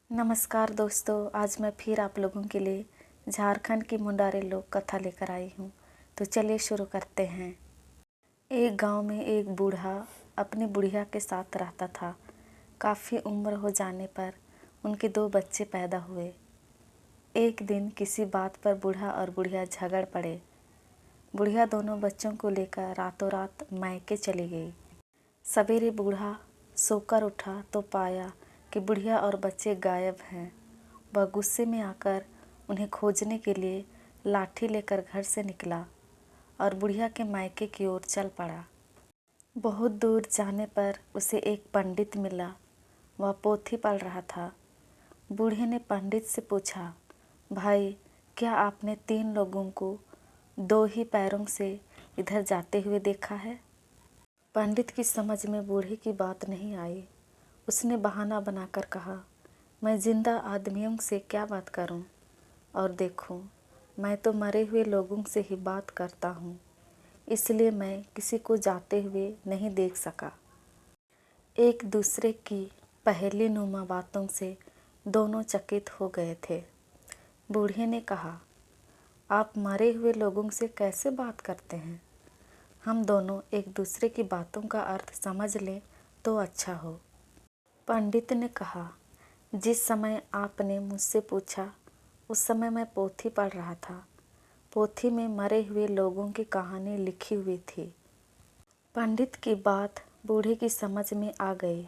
नमस्कार दोस्तों, आज मैं फिर आप लोगों के लिए झारखंड की मुंडारी लोक कथा लेकर आई हूँ। तो चलिए शुरू करते हैं। एक गांव में एक बूढ़ा अपनी बुढ़िया के साथ रहता था। काफ़ी उम्र हो जाने पर उनके 2 बच्चे पैदा हुए। एक दिन किसी बात पर बूढ़ा और बुढ़िया झगड़ पड़े। बुढ़िया दोनों बच्चों को लेकर रातों रात मायके चली गई। सवेरे बूढ़ा सोकर उठा तो पाया कि बुढ़िया और बच्चे गायब हैं। वह गुस्से में आकर उन्हें खोजने के लिए लाठी लेकर घर से निकला और बुढ़िया के मायके की ओर चल पड़ा। बहुत दूर जाने पर उसे एक पंडित मिला। वह पोथी पढ़ रहा था। बूढ़े ने पंडित से पूछा, भाई, क्या आपने 3 लोगों को 2 ही पैरों से इधर जाते हुए देखा है? पंडित की समझ में बूढ़े की बात नहीं आई। उसने बहाना बनाकर कहा, मैं जिंदा आदमियों से क्या बात करूं? और देखो, मैं तो मरे हुए लोगों से ही बात करता हूं, इसलिए मैं किसी को जाते हुए नहीं देख सका। एक दूसरे की पहेली नुमा बातों से दोनों चकित हो गए थे। बूढ़े ने कहा, आप मरे हुए लोगों से कैसे बात करते हैं? हम दोनों एक दूसरे की बातों का अर्थ समझ लें तो अच्छा हो। पंडित ने कहा, जिस समय आपने मुझसे पूछा उस समय मैं पोथी पढ़ रहा था। पोथी में मरे हुए लोगों की कहानी लिखी हुई थी। पंडित की बात बूढ़े की समझ में आ गई।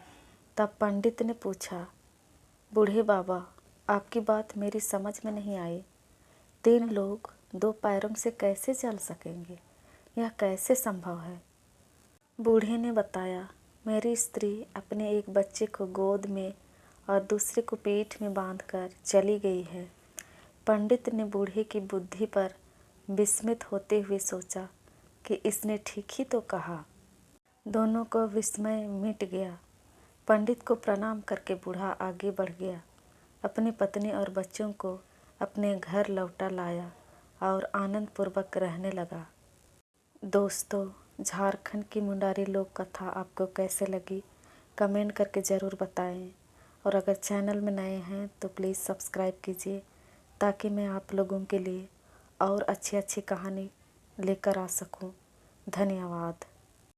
तब पंडित ने पूछा, बूढ़े बाबा, आपकी बात मेरी समझ में नहीं आई। 3 लोग 2 पैरों से कैसे चल सकेंगे? यह कैसे संभव है? बूढ़े ने बताया, मेरी स्त्री अपने एक बच्चे को गोद में और दूसरे को पीठ में बांधकर चली गई है। पंडित ने बूढ़े की बुद्धि पर विस्मित होते हुए सोचा कि इसने ठीक ही तो कहा। दोनों को विस्मय मिट गया। पंडित को प्रणाम करके बूढ़ा आगे बढ़ गया। अपनी पत्नी और बच्चों को अपने घर लौटा लाया और आनंद पूर्वक रहने लगा। दोस्तों, झारखंड की मुंडारी लोक कथा आपको कैसे लगी कमेंट करके ज़रूर बताएं। और अगर चैनल में नए हैं तो प्लीज़ सब्सक्राइब कीजिए, ताकि मैं आप लोगों के लिए और अच्छी अच्छी कहानी लेकर आ सकूं। धन्यवाद।